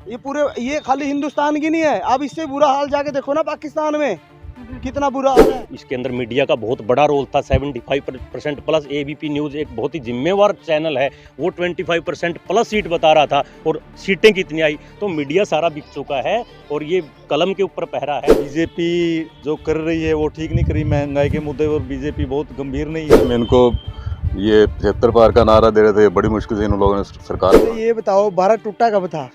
ये पूरे, ये खाली हिंदुस्तान की नहीं है, अब इससे बुरा हाल जाके देखो ना पाकिस्तान में कितना बुरा हाल है। इसके अंदर मीडिया का बहुत बड़ा रोल था। 75% प्लस एबीपी न्यूज़ एक बहुत ही जिम्मेवार चैनल है, वो 25% प्लस सीट बता रहा था और सीटें कितनी आई, तो मीडिया सारा बिक चुका है और ये कलम के ऊपर पहरा है। बीजेपी जो कर रही है वो ठीक नहीं करी महंगाई के मुद्दे पर, बीजेपी बहुत गंभीर नहीं है। इनको ये 75 पार का नारा दे रहे थे, बड़ी मुश्किल से इन लोगों ने सरकार ये बताओ भारत टूटा कब था?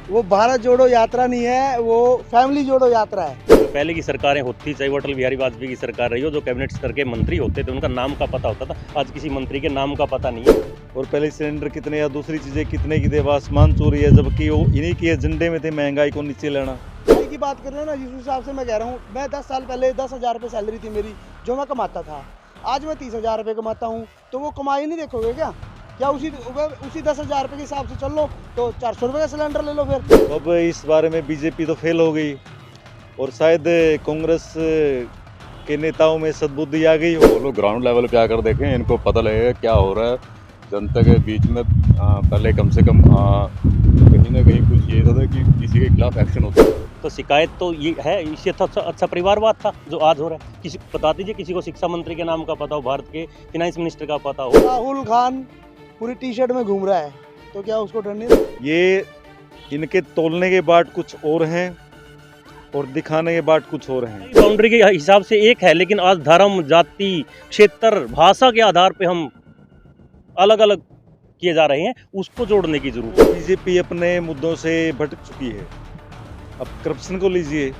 वो भारत जोड़ो यात्रा नहीं है, वो फैमिली जोड़ो यात्रा है। पहले की सरकारें होती, चाहे वो अटल बिहारी वाजपेयी की सरकार रही हो, जो कैबिनेट स्तर के मंत्री होते थे उनका नाम का पता होता था, आज किसी मंत्री के नाम का पता नहीं है। और पहले सिलेंडर कितने या दूसरी चीजें कितने की थे, आसमान चोरी है, जबकि वो इन्हीं के एजेंडे में थे महंगाई को नीचे लाना। महंगाई की बात कर रहे हो ना, जिस हिसाब से मैं कह रहा हूँ, मैं 10 साल पहले 10,000 रुपये सैलरी थी मेरी जो मैं कमाता था, आज मैं 30,000 रुपये कमाता हूँ, तो वो कमाई नहीं देखोगे क्या उसी 10,000 रुपये के हिसाब से चल लो तो 400 रुपये का सिलेंडर ले लो फिर। अब इस बारे में बीजेपी तो फेल हो गई और शायद कांग्रेस के नेताओं में सद्बुद्धि आ गई हो। वो लोग ग्राउंड लेवल पे आकर देखें, इनको पता लगेगा क्या हो रहा है जनता के बीच में। पहले कम से कम कहीं ना कहीं कुछ ये था कि किसी के खिलाफ एक्शन होता है। तो शिकायत तो ये है, इससे अच्छा परिवारवाद था जो आज हो रहा है। किसी बता दीजिए, किसी को शिक्षा मंत्री के नाम का पता हो, भारत के फाइनेंस मिनिस्टर का पता हो। राहुल खान पूरी टी-शर्ट में घूम रहा है, तो क्या उसको डर नहीं? ये इनके तोलने के बाद कुछ और हैं और दिखाने के बाद कुछ और हैं। बाउंड्री के हिसाब से एक है, लेकिन आज धर्म, जाति, क्षेत्र, भाषा के आधार पे हम अलग अलग किए जा रहे हैं, उसको जोड़ने की जरूरत है। बीजेपी अपने मुद्दों से भटक चुकी है। अब करप्शन को लीजिए,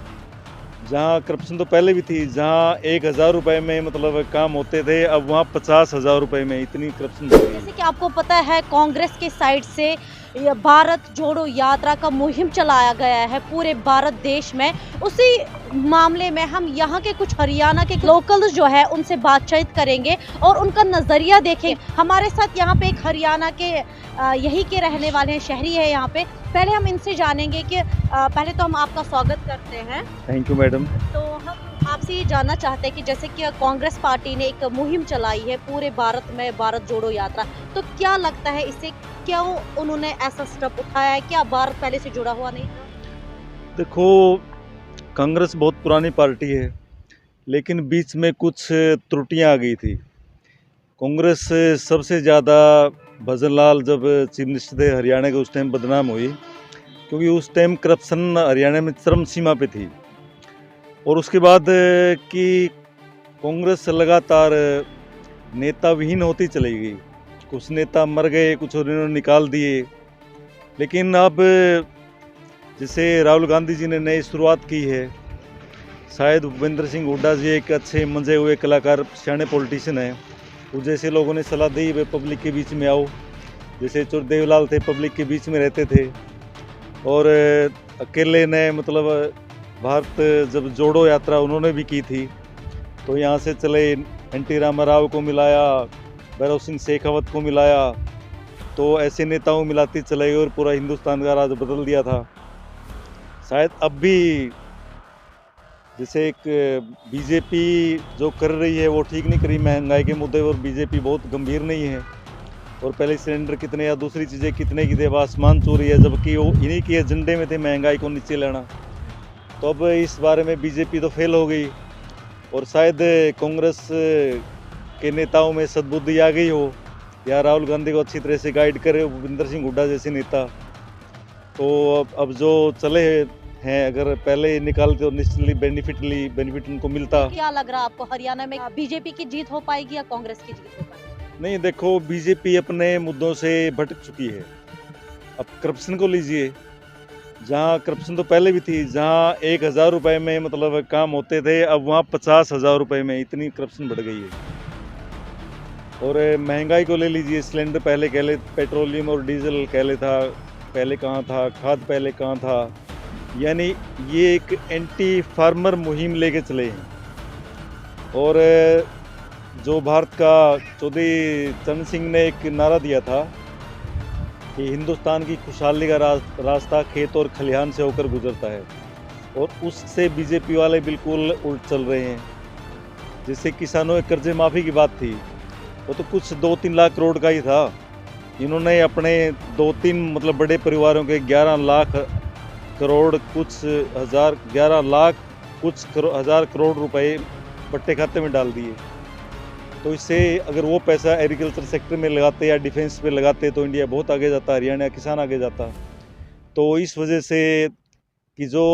जहाँ करप्शन तो पहले भी थी, जहाँ 1,000 रुपए में मतलब काम होते थे, अब वहाँ 50,000 रुपए में इतनी करप्शन। जैसे कि आपको पता है कांग्रेस के साइड से ये भारत जोड़ो यात्रा का मुहिम चलाया गया है पूरे भारत देश में। उसी मामले में हम यहाँ के कुछ हरियाणा के लोकल्स जो है उनसे बातचीत करेंगे और उनका नज़रिया देखेंगे। हमारे साथ यहाँ पे एक हरियाणा के यही के रहने वाले हैं, शहरी है यहाँ पे। पहले हम इनसे जानेंगे कि पहले तो हम आपका स्वागत करते हैं। Thank you madam. तो हम आपसे ये जानना चाहते हैं कि जैसे कि कांग्रेस पार्टी ने एक मुहिम चलाई है पूरे भारत में, भारत जोड़ो यात्रा, तो क्या लगता है इससे क्यों उन्होंने ऐसा स्टेप उठाया है? क्या भारत पहले से जुड़ा हुआ नहीं था? देखो, कांग्रेस बहुत पुरानी पार्टी है, लेकिन बीच में कुछ त्रुटियां आ गई थी। कांग्रेस सबसे ज़्यादा भजन लाल जब चीफ मिनिस्टर थे हरियाणा के, उस टाइम बदनाम हुई, क्योंकि उस टाइम करप्शन हरियाणा में चरम सीमा पे थी। और उसके बाद कि कांग्रेस लगातार नेता विहीन होती चली गई। कुछ नेता मर गए, कुछ उन्होंने निकाल दिए। लेकिन अब जैसे राहुल गांधी जी ने नई शुरुआत की है, शायद भूपेंद्र सिंह हुड्डा जी एक अच्छे मंजे हुए कलाकार, सियाने पॉलिटिशियन हैं, वो जैसे लोगों ने सलाह दी वे पब्लिक के बीच में आओ। जैसे चुरदेवलाल थे, पब्लिक के बीच में रहते थे और अकेले ने मतलब भारत जब जोड़ो यात्रा उन्होंने भी की थी, तो यहाँ से चले एन.टी. रामाराव को मिलाया, भैरव सिंह शेखावत को मिलाया, तो ऐसे नेताओं मिलाते चले गए और पूरा हिंदुस्तान का राज बदल दिया था। शायद अब भी जैसे एक बीजेपी जो कर रही है वो ठीक नहीं करी महंगाई के मुद्दे पर, बीजेपी बहुत गंभीर नहीं है। और पहले सिलेंडर कितने या दूसरी चीज़ें कितने की थे, आसमान चोरी है, जबकि वो इन्हीं के एजेंडे में थे महंगाई को नीचे लाना। तो अब इस बारे में बीजेपी तो फेल हो गई और शायद कांग्रेस के नेताओं में सद्बुद्धि आ गई हो, या राहुल गांधी को अच्छी तरह से गाइड करे भूपेंद्र सिंह हुड्डा जैसे नेता। तो अब जो चले हैं, अगर पहले निकालते और निश्चितली बेनिफिट उनको मिलता। क्या लग रहा है आपको, हरियाणा में बीजेपी की जीत हो पाएगी या कांग्रेस की जीत हो पाएगी? नहीं, देखो, बीजेपी अपने मुद्दों से भटक चुकी है। अब करप्शन को लीजिए, जहाँ करप्शन तो पहले भी थी, जहाँ 1,000 रुपए में मतलब काम होते थे, अब वहाँ 50,000 रुपए में इतनी करप्शन बढ़ गई है। और महंगाई को ले लीजिए, सिलेंडर पहले कहले पेट्रोलियम और डीजल कहले था, पहले कहाँ था, खाद पहले कहाँ था। यानी ये एक एंटी फार्मर मुहिम लेके चले हैं। और जो भारत का चौधरी चरण सिंह ने एक नारा दिया था कि हिंदुस्तान की खुशहाली का रास्ता खेत और खलिहान से होकर गुजरता है, और उससे बीजेपी वाले बिल्कुल उल्ट चल रहे हैं। जैसे किसानों के कर्जे माफ़ी की बात थी, वो तो कुछ 2-3 लाख करोड़ का ही था, इन्होंने अपने 2-3 मतलब बड़े परिवारों के 11 लाख करोड़ कुछ हज़ार 11 लाख कुछ हज़ार करोड़ रुपए पट्टे खाते में डाल दिए। तो इससे अगर वो पैसा एग्रीकल्चर सेक्टर में लगाते या डिफेंस पे लगाते तो इंडिया बहुत आगे जाता, हरियाणा किसान आगे जाता। तो इस वजह से कि जो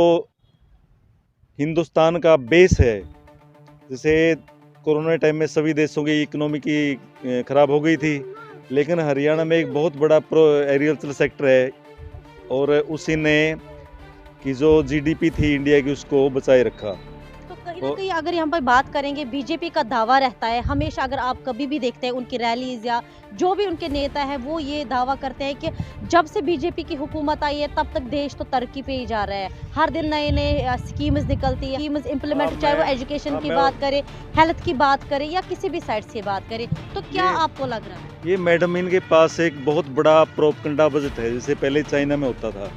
हिंदुस्तान का बेस है, जैसे कोरोना टाइम में सभी देशों की इकोनॉमी की ख़राब हो गई थी, लेकिन हरियाणा में एक बहुत बड़ा एग्रीकल्चर सेक्टर है और उसी ने कि जो जीडीपी थी इंडिया की उसको बचाए रखा। तो कहीं ना कहीं अगर यहाँ पर बात करेंगे, बीजेपी का दावा रहता है हमेशा, अगर आप कभी भी देखते हैं उनकी रैलीज या जो भी उनके नेता है वो ये दावा करते हैं कि जब से बीजेपी की हुकूमत आई है तब तक देश तो तरक्की पे ही जा रहा है। हर दिन नए नए स्कीम्स निकलती है, स्कीम्स इम्प्लीमेंट, चाहे वो एजुकेशन की बात करें, हेल्थ की बात करें या किसी भी साइड से बात करें। तो क्या आपको लग रहा है? ये मैडम इनके पास एक बहुत बड़ा प्रोपगंडा बजट है। जैसे पहले चाइना में होता था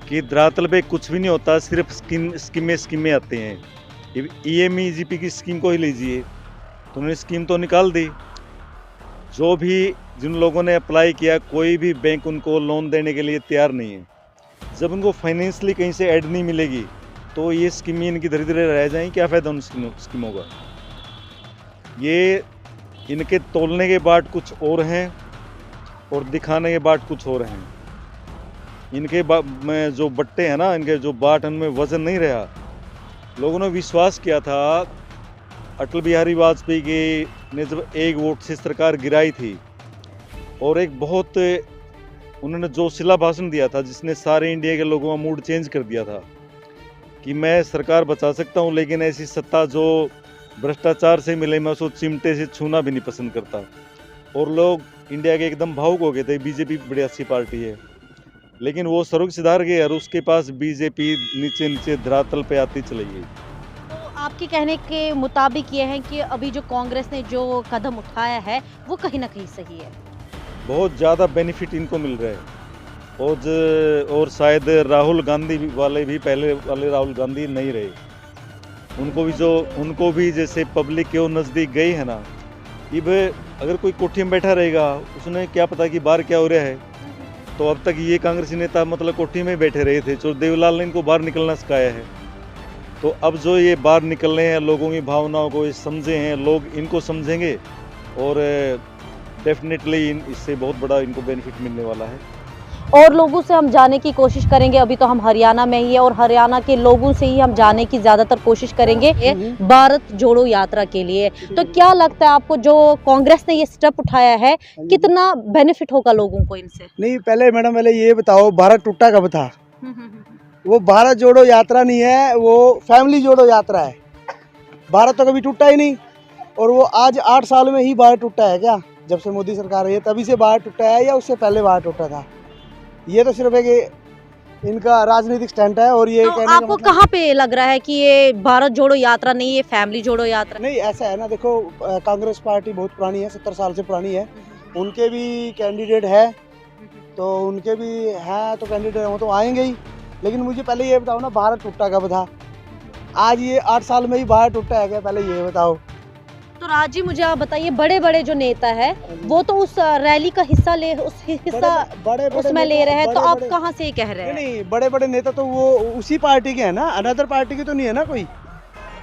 कि धरातल पे कुछ भी नहीं होता, सिर्फ स्कीमें आते हैं। EMEGP की स्कीम को ही लीजिए, तो उन्होंने स्कीम तो निकाल दी। जो भी जिन लोगों ने अप्लाई किया, कोई भी बैंक उनको लोन देने के लिए तैयार नहीं है। जब उनको फाइनेंशियली कहीं से ऐड नहीं मिलेगी तो ये स्कीमें इनकी धीरे धीरे रह जाएंगी। क्या फ़ायदा उन स्कीमों का? ये इनके तोलने के बाद कुछ और हैं और दिखाने के बाद कुछ और हैं। इनके में जो बट्टे हैं ना, इनके जो बाट, उनमें वजन नहीं रहा। लोगों ने विश्वास किया था अटल बिहारी वाजपेयी के ने जब एक वोट से सरकार गिराई थी और एक बहुत उन्होंने जो शिला भाषण दिया था जिसने सारे इंडिया के लोगों का मूड चेंज कर दिया था कि मैं सरकार बचा सकता हूं, लेकिन ऐसी सत्ता जो भ्रष्टाचार से मिले मैं उसको चिमटे से छूना भी नहीं पसंद करता। और लोग इंडिया के एकदम भावुक हो गए थे, बीजेपी बड़ी अच्छी पार्टी है। लेकिन वो सर्व सुधार गए और उसके पास बीजेपी नीचे नीचे धरातल पे आती चली गई। तो आपके कहने के मुताबिक ये है कि अभी जो कांग्रेस ने जो कदम उठाया है वो कहीं ना कहीं सही है, बहुत ज़्यादा बेनिफिट इनको मिल रहा है। और शायद राहुल गांधी वाले भी पहले वाले राहुल गांधी नहीं रहे। उनको भी जैसे पब्लिक के वो नज़दीक गई है ना। अब अगर कोई कोठी में बैठा रहेगा, उसने क्या पता कि बाहर क्या हो रहा है। तो अब तक ये कांग्रेसी नेता मतलब कोठी में बैठे रहे थे, जो देवलाल ने इनको बाहर निकलना सिखाया है। तो अब जो ये बाहर निकल रहे हैं, लोगों की भावनाओं को समझे हैं, लोग इनको समझेंगे और डेफिनेटली इससे बहुत बड़ा इनको बेनिफिट मिलने वाला है। और लोगों से हम जानने की कोशिश करेंगे। अभी तो हम हरियाणा में ही है और हरियाणा के लोगों से ही हम जानने की ज़्यादातर कोशिश करेंगे भारत जोड़ो यात्रा के लिए। तो क्या लगता है आपको, जो कांग्रेस ने ये स्टेप उठाया है, कितना बेनिफिट होगा लोगों को इनसे? नहीं, पहले मैडम पहले ये बताओ, भारत टूटा कब था? वो भारत जोड़ो यात्रा नहीं है, वो फैमिली जोड़ो यात्रा है। भारत तो कभी टूटा ही नहीं। और वो आज 8 साल में ही भारत टूटा है क्या? जब से मोदी सरकार है तभी से भारत टूटा है या उससे पहले भारत टूटा था? ये तो सिर्फ एक इनका राजनीतिक स्टैंड है। और ये तो कहने का आपको मतलब कहाँ पे लग रहा है कि ये भारत जोड़ो यात्रा नहीं, ये फैमिली जोड़ो यात्रा? नहीं, ऐसा है ना, देखो कांग्रेस पार्टी बहुत पुरानी है, 70 साल से पुरानी है। उनके भी कैंडिडेट है, तो उनके भी हैं, तो कैंडिडेट हो तो आएंगे ही। लेकिन मुझे पहले ये बताओ ना, भारत टूटा कब था? आज ये 8 साल में ही भारत टूटा है क्या? पहले ये बताओ। तो राज जी मुझे आप बताइए, बड़े बड़े जो नेता है वो तो उस रैली का हिस्सा ले बड़े उसमें ले रहे हैं, तो आप कहाँ से कह रहे हैं? नहीं, बड़े बड़े नेता तो वो उसी पार्टी के हैं ना, अनदर पार्टी के तो नहीं है ना कोई।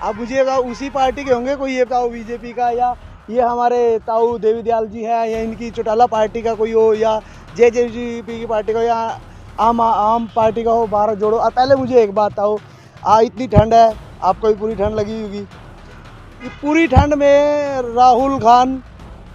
आप मुझे बताओ उसी पार्टी के होंगे कोई, ये बताओ बीजेपी का, या ये हमारे ताऊ देवी दयाल जी हैं, या इनकी चौटाला पार्टी का कोई हो, या JJP की पार्टी का हो, या आम पार्टी का हो, भारत जोड़ो। और पहले मुझे एक बात बताओ, इतनी ठंड है, आपको भी पूरी ठंड लगी होगी। पूरी ठंड में राहुल खान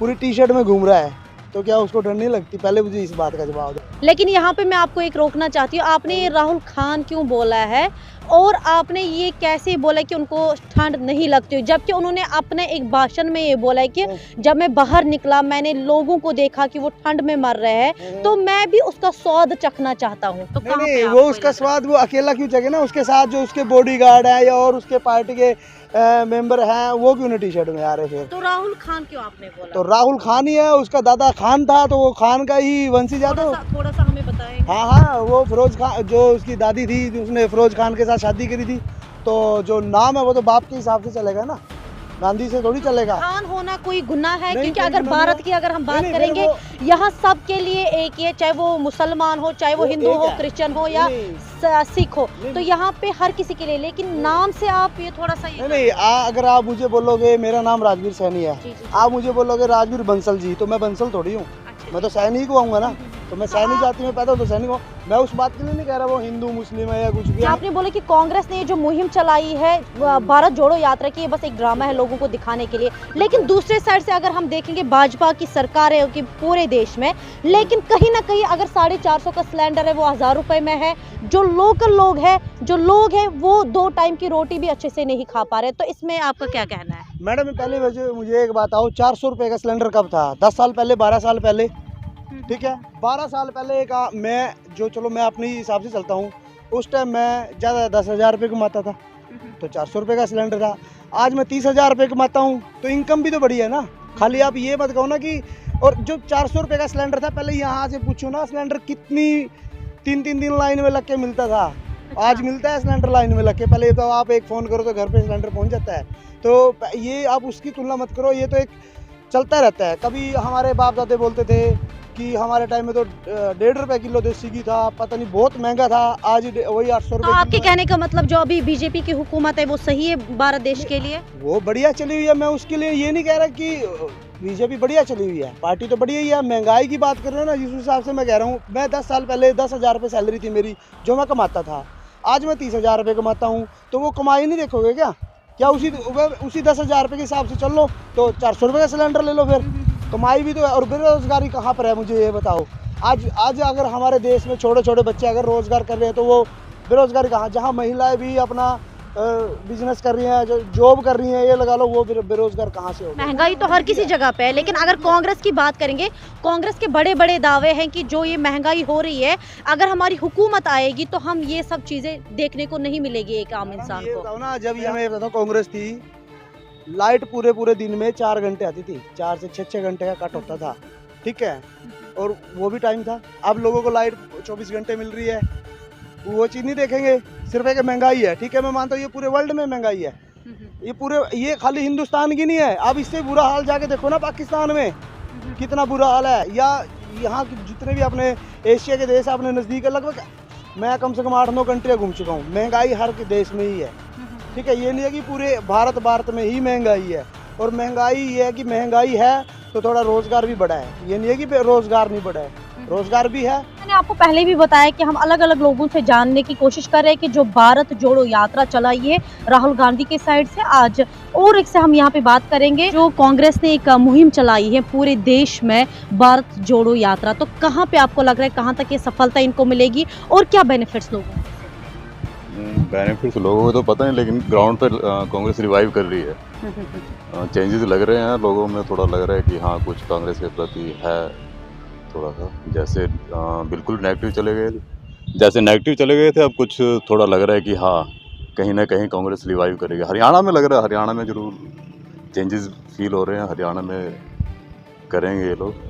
पूरी टी-शर्ट में घूम रहा है, तो क्या उसको ठंड नहीं लगती? पहले मुझे इस बात का जवाब दो। लेकिन यहाँ पे मैं आपको एक रोकना चाहती हूँ, आपने ये राहुल खान क्यों बोला है और आपने ये कैसे बोला कि उनको ठंड नहीं लगती, जबकि उन्होंने अपने एक भाषण में ये बोला है कि जब मैं बाहर निकला मैंने लोगों को देखा कि वो ठंड में मर रहे हैं, तो मैं भी उसका स्वाद चखना चाहता हूँ। तो नहीं, वो उसका स्वाद वो अकेला क्यों चखे ना, उसके साथ जो उसके बॉडीगार्ड है या और उसके पार्टी के मेंबर हैं, वो क्यों ना टी-शर्ट में आ रहे? फिर तो राहुल खान क्यों आपने बोला? तो राहुल खान ही है, उसका दादा खान था, तो वो खान का ही वंशी जाता। थोड़ा सा हमें बताएं। हाँ, वो फिरोज खान, जो उसकी दादी थी, उसने फिरोज खान के साथ शादी करी थी, तो जो नाम है वो तो बाप के हिसाब से चलेगा ना। गांधी से थोड़ी चलेगा। खान होना कोई गुनाह है? नहीं, क्योंकि कोई अगर गुनाह भारत नहीं। की अगर हम बात नहीं, करेंगे यहाँ सबके लिए एक ही है, चाहे वो मुसलमान हो, चाहे वो वो हिंदू एक हो, है। क्रिश्चियन हो या सिख हो, नहीं, तो यहाँ पे हर किसी के लिए, लेकिन नाम से आप ये थोड़ा सा ये नहीं अगर आप मुझे बोलोगे मेरा नाम राजवीर सैनी है, जी, जी। आप मुझे बोलोगे राजवीर बंसल जी, तो मैं बंसल थोड़ी हूँ, अच्छा, मैं तो सैनी को आऊँगा ना। तो मैं सैनी जाति में पैदा हूँ, तो सैनिक हूँ। मैं उस बात के लिए नहीं कह रहा वो हिंदू मुस्लिम है या कुछ भी है। आपने बोला कि कांग्रेस ने ये जो मुहिम चलाई है भारत जोड़ो यात्रा की, ये बस एक ड्रामा है लोगों को दिखाने के लिए, लेकिन दूसरे साइड से अगर हम देखेंगे भाजपा की सरकार है कि पूरे देश में, लेकिन कहीं ना कहीं अगर 450 का सिलेंडर है वो 1000 रुपए में है, जो लोकल लोग हैं वो 2 टाइम की रोटी भी अच्छे से नहीं खा पा रहे, तो इसमें आपका क्या कहना है? मैडम पहले मुझे एक बात आओ, 400 रुपये का सिलेंडर कब था? 10 साल पहले, 12 साल पहले, ठीक है। 12 साल पहले का मैं अपने हिसाब से चलता हूँ, उस टाइम मैं ज़्यादा 10,000 रुपये कमाता था, तो 400 रुपये का सिलेंडर था। आज मैं 30,000 रुपये कमाता हूँ, तो इनकम भी तो बढ़ी है ना। खाली आप ये मत कहो ना कि, और जो 400 रुपये का सिलेंडर था पहले, यहाँ से पूछो ना सिलेंडर कितनी 3-3 दिन लाइन में लग के मिलता था। आज मिलता है सिलेंडर लाइन में लग के, पहले तो आप एक फ़ोन करो तो घर पे सिलेंडर पहुँच जाता है। तो ये आप उसकी तुलना मत करो, ये तो एक चलता रहता है। कभी हमारे बाप दादे बोलते थे कि हमारे टाइम में तो 1.5 रुपये किलो देसी घी था, पता नहीं बहुत महंगा था, आज वही 800 तो रुपये। आपके कहने का मतलब जो अभी बीजेपी की हुकूमत है वो सही है भारत देश के लिए? वो बढ़िया चली हुई है, मैं उसके लिए ये नहीं कह रहा कि बीजेपी बढ़िया चली हुई है, पार्टी तो बढ़िया ही है। महंगाई की बात कर रहे हो ना, जिस हिसाब से मैं कह रहा हूँ, मैं 10 साल पहले 10,000 रुपये सैलरी थी मेरी, जो मैं कमाता था। आज मैं 30,000 रुपये कमाता हूँ, तो वो कमाई नहीं देखोगे क्या उसी 10,000 रुपये के हिसाब से चल लो, तो 400 रुपये का सिलेंडर ले लो फिर। कमाई भी तो है, और बेरोजगारी कहाँ पर है मुझे ये बताओ। आज अगर हमारे देश में छोटे छोटे बच्चे अगर रोजगार कर रहे हैं, तो वो बेरोजगारी कहाँ? जहाँ महिलाएं भी अपना बिजनेस कर रही हैं, जो जॉब कर रही हैं, ये लगा लो, वो बेरोजगार कहाँ से होगा? महंगाई तो हर किसी जगह पे है, लेकिन अगर कांग्रेस की बात करेंगे, कांग्रेस के बड़े बड़े दावे हैं कि जो ये महंगाई हो रही है, अगर हमारी हुकूमत आएगी तो हम ये सब चीजें देखने को नहीं मिलेगी एक आम इंसान ये को। बताओ ना, जब ये मैं बताता हूँ कांग्रेस थी, लाइट पूरे दिन में 4 घंटे आती थी, 4 से 6 घंटे का कट होता था, ठीक है, और वो भी टाइम था। अब लोगों को लाइट 24 घंटे मिल रही है, वो चीज़ नहीं देखेंगे, सिर्फ एक महंगाई है, ठीक है, मैं मानता हूँ ये पूरे वर्ल्ड में महंगाई है, ये खाली हिंदुस्तान की नहीं है। अब इससे बुरा हाल जाके देखो ना पाकिस्तान में कितना बुरा हाल है, या यहाँ के जितने भी अपने एशिया के देश अपने नज़दीक है, लगभग मैं कम से कम 8-9 कंट्रियाँ घूम चुका हूँ। महंगाई हर के देश में ही है, ठीक है, ये नहीं है कि पूरे भारत में ही महंगाई है। और महंगाई ये है कि महंगाई है तो थोड़ा रोजगार भी बढ़ा है, ये नहीं है कि रोजगार नहीं बढ़ा है, रोजगार भी है। मैंने आपको पहले भी बताया कि हम अलग अलग लोगों से जानने की कोशिश कर रहे हैं कि जो भारत जोड़ो यात्रा चलाई है राहुल गांधी के साइड से, आज और एक से हम यहाँ पे बात करेंगे। जो कांग्रेस ने एक मुहिम चलाई है पूरे देश में भारत जोड़ो यात्रा, तो कहाँ पे आपको लग रहा है कहाँ तक ये सफलता इनको मिलेगी और क्या बेनिफिट्स लोगों को? बेनिफिट्स लोगों को तो पता नहीं, लेकिन ग्राउंड पर कांग्रेस रिवाइव कर रही है। चेंजेस लग रहे हैं लोगों में, थोड़ा लग रहा है कि हाँ कुछ कांग्रेस के प्रति है थोड़ा सा। जैसे बिल्कुल नेगेटिव चले गए थे, अब कुछ थोड़ा लग रहा है कि हाँ कहीं ना कहीं कांग्रेस रिवाइव करेगी। हरियाणा में लग रहा है, हरियाणा में जरूर चेंजेस फील हो रहे हैं, हरियाणा में करेंगे ये लोग।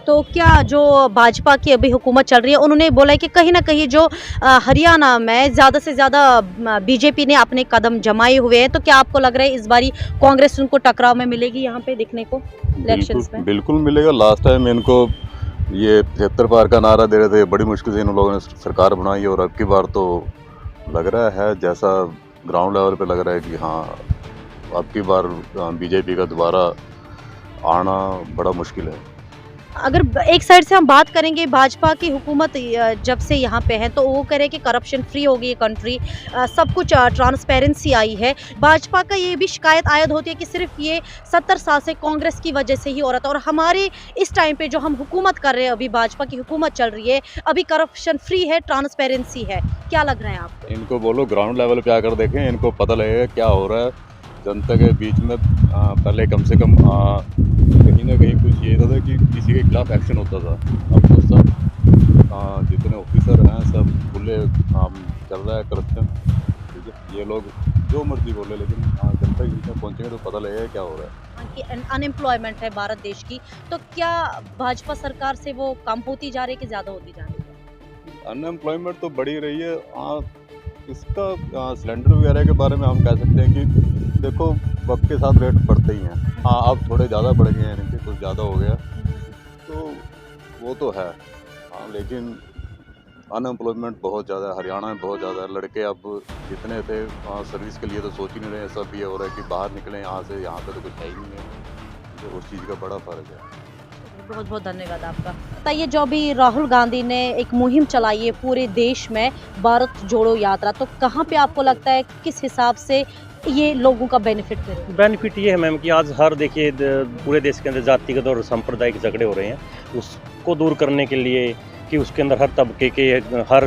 तो क्या जो भाजपा की अभी हुकूमत चल रही है, उन्होंने बोला है कि कहीं ना कहीं जो हरियाणा में ज़्यादा से ज़्यादा बीजेपी ने अपने कदम जमाए हुए हैं, तो क्या आपको लग रहा है इस बारी कांग्रेस उनको टकराव में मिलेगी यहाँ पे देखने को इलेक्शंस में? बिल्कुल मिलेगा। लास्ट टाइम इनको ये 73 पार का नारा दे रहे थे, बड़ी मुश्किल से इन लोगों ने सरकार बनाई, और अब की बार तो लग रहा है जैसा ग्राउंड लेवल पे लग रहा है कि हाँ अब की बार बीजेपी का दोबारा आना बड़ा मुश्किल है। अगर एक साइड से हम बात करेंगे भाजपा की हुकूमत जब से यहाँ पे है, तो वो कह रहे हैं कि करप्शन फ्री हो गई है कंट्री, सब कुछ ट्रांसपेरेंसी आई है। भाजपा का ये भी शिकायत आयद होती है कि सिर्फ ये 70 साल से कांग्रेस की वजह से ही हो रहा था, और हमारे इस टाइम पे जो हम हुकूमत कर रहे हैं, अभी भाजपा की हुकूमत चल रही है, अभी करप्शन फ्री है, ट्रांसपेरेंसी है। क्या लग रहा है आपको? इनको बोलो ग्राउंड लेवल पे आकर देखें, इनको पता लगेगा क्या हो रहा है जनता के बीच में। पहले कम से कम कहीं ना कहीं कुछ ये था कि किसी के खिलाफ एक्शन होता था, अब तो सब जितने ऑफिसर हैं सब खुले चल रहा है करप्शन, ठीक है। ये लोग जो मर्जी बोले, लेकिन जनता के बीच में पहुँचेंगे तो पता लगेगा क्या हो रहा है। अनएम्प्लॉयमेंट है भारत देश की, तो क्या भाजपा सरकार से वो कम होती जा रही है कि ज़्यादा होती जा रही है? अनएम्प्लॉयमेंट तो बढ़ी रही है। इसका सिलेंडर वगैरह के बारे में हम कह सकते हैं कि देखो वक्त के साथ रेट बढ़ते ही हैं। हाँ, अब थोड़े ज़्यादा बढ़ गए हैं, इनके कुछ ज़्यादा हो गया तो वो तो है। हाँ, लेकिन अनएम्प्लॉयमेंट बहुत ज़्यादा है, हरियाणा में बहुत ज़्यादा है। लड़के अब जितने थे सर्विस के लिए तो सोच ही नहीं रहे, सब ये हो रहा है कि बाहर निकलें यहाँ से, यहाँ पे तो कुछ है ही नहीं है। तो उस चीज़ का बड़ा फ़र्क है। बहुत बहुत धन्यवाद आपका। बताइए, जो अभी राहुल गांधी ने एक मुहिम चलाई है पूरे देश में, भारत जोड़ो यात्रा, तो कहाँ पे आपको लगता है किस हिसाब से ये लोगों का बेनिफिट करेगा? बेनिफिट ये है मैम कि आज हर देखिए पूरे देश के अंदर जातिगत और सांप्रदायिक झगड़े हो रहे हैं, उसको दूर करने के लिए कि उसके अंदर हर तबके के, हर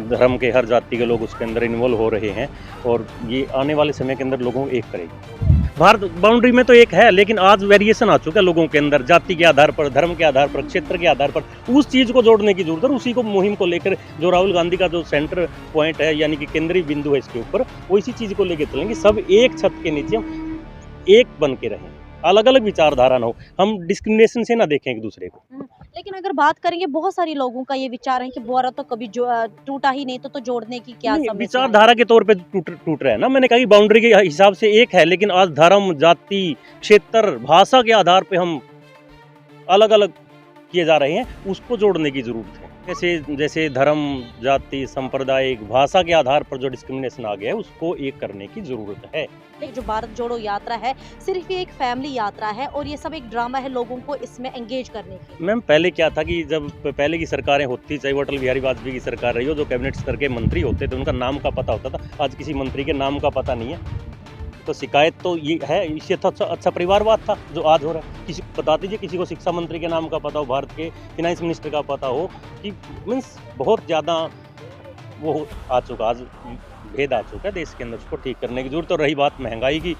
धर्म के, हर जाति के लोग उसके अंदर इन्वॉल्व हो रहे हैं और ये आने वाले समय के अंदर लोगों को एक करेगी। भारत बाउंड्री में तो एक है, लेकिन आज वेरिएशन आ चुका है लोगों के अंदर, जाति के आधार पर, धर्म के आधार पर, क्षेत्र के आधार पर। उस चीज़ को जोड़ने की जरूरत है। उसी को मुहिम को लेकर जो राहुल गांधी का जो सेंटर पॉइंट है, यानी कि केंद्रीय बिंदु है इसके ऊपर, वो इसी चीज़ को लेकर चलेंगे। सब एक छत के नीचे हम एक बन के रहें, अलग अलग विचारधारा ना हो, हम डिस्क्रिमिनेशन से ना देखें एक दूसरे को। लेकिन अगर बात करेंगे, बहुत सारी लोगों का ये विचार है कि भारत तो कभी टूटा ही नहीं, तो जोड़ने की क्या नहीं, समस्या है? विचारधारा के तौर पे टूट रहा है ना। मैंने कहा कि बाउंड्री के हिसाब से एक है, लेकिन आज धर्म, जाति, क्षेत्र, भाषा के आधार पे हम अलग अलग किए जा रहे हैं, उसको जोड़ने की जरूरत है। जैसे धर्म, जाति, सांप्रदायिक, भाषा के आधार पर जो डिस्क्रिमिनेशन आ गया है, उसको एक करने की जरूरत है। जो भारत जोड़ो यात्रा है सिर्फ ये एक फैमिली यात्रा है और ये सब एक ड्रामा है लोगों को इसमें एंगेज करने की। मैम, पहले क्या था कि जब पहले की सरकारें होती, चाहे वो अटल बिहारी वाजपेयी की सरकार रही हो, जो कैबिनेट स्तर के मंत्री होते थे उनका नाम का पता होता था। आज किसी मंत्री के नाम का पता नहीं है, तो शिकायत तो ये है। इससे तो अच्छा परिवारवाद था जो आज हो रहा है। किसी बता दीजिए, किसी को शिक्षा मंत्री के नाम का पता हो, भारत के फिनांस मिनिस्टर का पता हो, कि मीन्स बहुत ज़्यादा वो आ चुका, आज भेद आ चुका है देश के अंदर। उसको ठीक करने की जरूरत। और रही बात महंगाई की,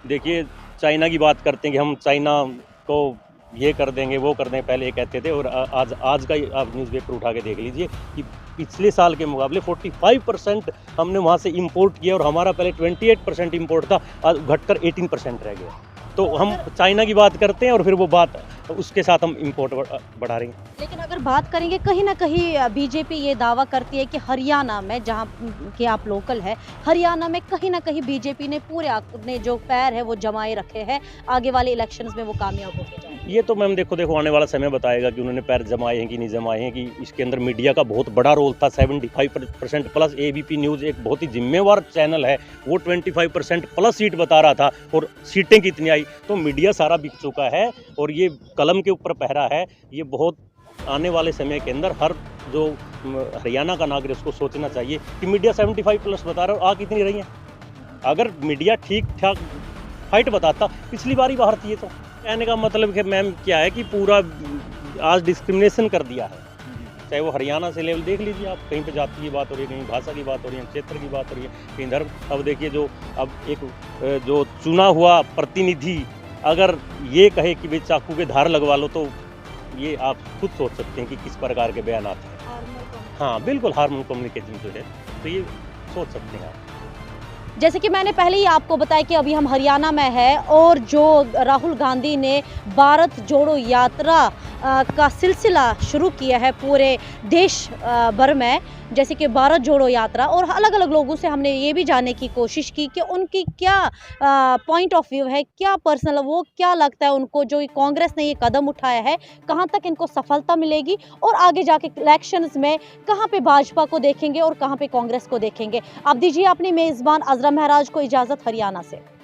देखिए चाइना की बात करते हैं कि हम चाइना को ये कर देंगे, वो कर देंगे, पहले ये कहते थे, और आज का आप न्यूज़पेपर उठा के देख लीजिए कि पिछले साल के मुकाबले 45% हमने वहाँ से इंपोर्ट किया और हमारा पहले 28% इंपोर्ट था, आज घटकर 18% रह गया। तो हम चाइना की बात करते हैं और फिर वो बात उसके साथ हम इंपोर्ट बढ़ा रहे हैं। लेकिन अगर बात करेंगे, कहीं ना कहीं बीजेपी ये दावा करती है कि हरियाणा में, जहाँ के आप लोकल है, हरियाणा में कहीं ना कहीं बीजेपी ने पूरे अपने जो पैर है वो जमाए रखे हैं, आगे वाले इलेक्शंस में वो कामयाब होके जाएंगे। ये तो मैम देखो आने वाला समय बताएगा कि उन्होंने पैर जमाए हैं कि नहीं जमाए हैं। कि इसके अंदर मीडिया का बहुत बड़ा रोल था। 75% प्लस एबीपी न्यूज़ एक बहुत ही जिम्मेवार चैनल है, वो 25% प्लस सीट बता रहा था और सीटें कितनी आई, तो मीडिया सारा बिक चुका है और ये कलम के ऊपर पहरा है। ये बहुत आने वाले समय के अंदर हर जो हरियाणा का नागरिक उसको सोचना चाहिए कि मीडिया 75 प्लस बता रहा है और आ कितनी रही है। अगर मीडिया ठीक ठाक फाइट बताता, पिछली बार ही बाहर थी। तो कहने का मतलब कि मैम क्या है कि पूरा आज डिस्क्रिमिनेशन कर दिया है। चाहे वो हरियाणा से लेवल देख लीजिए आप, कहीं पे जाति की बात हो रही है, कहीं भाषा की बात हो रही है, क्षेत्र की बात हो रही है, कहीं धर्म। अब देखिए जो अब एक जो चुना हुआ प्रतिनिधि अगर ये कहे कि भाई चाकू के धार लगवा लो, तो ये आप खुद सोच सकते हैं कि किस प्रकार के बयान आते हैं। हाँ बिल्कुल, हार्मफुल कम्युनिकेशन जो है, तो ये सोच सकते हैं आप। जैसे कि मैंने पहले ही आपको बताया कि अभी हम हरियाणा में है और जो राहुल गांधी ने भारत जोड़ो यात्रा का सिलसिला शुरू किया है पूरे देश भर में, जैसे कि भारत जोड़ो यात्रा, और अलग अलग लोगों से हमने ये भी जानने की कोशिश की कि उनकी क्या पॉइंट ऑफ व्यू है, क्या पर्सनल, वो क्या लगता है उनको जो कांग्रेस ने ये कदम उठाया है, कहाँ तक इनको सफलता मिलेगी और आगे जाके इलेक्शंस में कहाँ पे भाजपा को देखेंगे और कहाँ पे कांग्रेस को देखेंगे। आप दीजिए अपनी मेज़बान अजरा महराज को इजाज़त हरियाणा से।